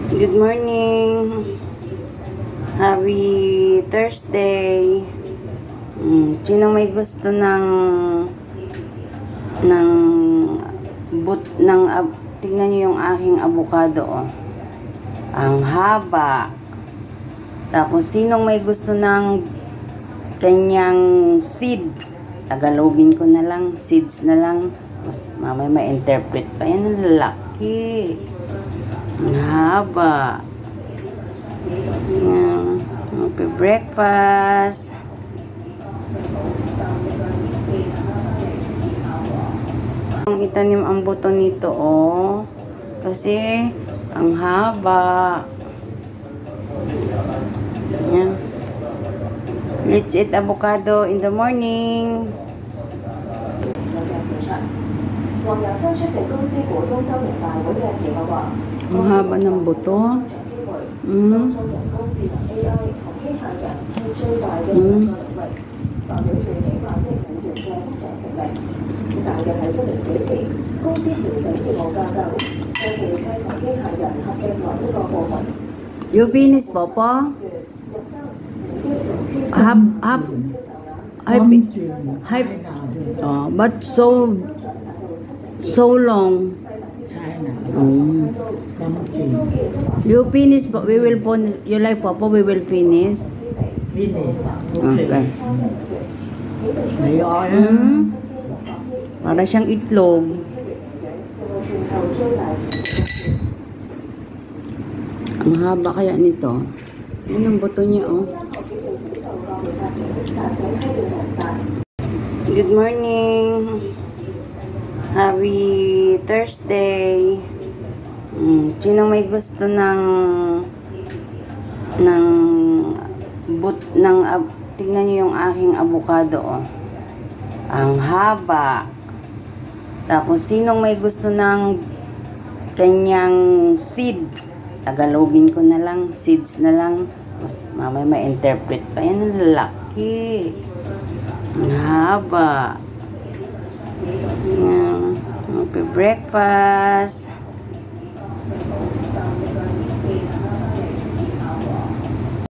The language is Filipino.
Good morning. Happy Thursday. Sino may gusto ng tingnan niyo yung aking avocado, oh. Ang haba. Tapos sinong may gusto ng kanyang seeds? Tagalogin ko na lang, seeds na lang. Mas mamay ma-interpret pa yan, ang lalaki. Ang haba. Okay, breakfast. Ang itanim ang buto nito, oh. Kasi ang haba. Yan. Let's eat avocado in the morning. Ang haba ng buto. You finish, Papa? But so long. China. You finish, but we will finish. You like Papa? We will finish. Finish. Okay. Para siyang itlog. Ang haba kaya nito. Yan ang buto niya, oh. Good morning. Happy Thursday. Sino may gusto tingnan niyo yung aking avocado, oh. Ang haba. Tapos sinong may gusto ng kanyang seeds? Tagalogin ko na lang, seeds na lang. Mas mamay ma-interpret pa yan, ang lalaki. Ang haba. Okay, breakfast.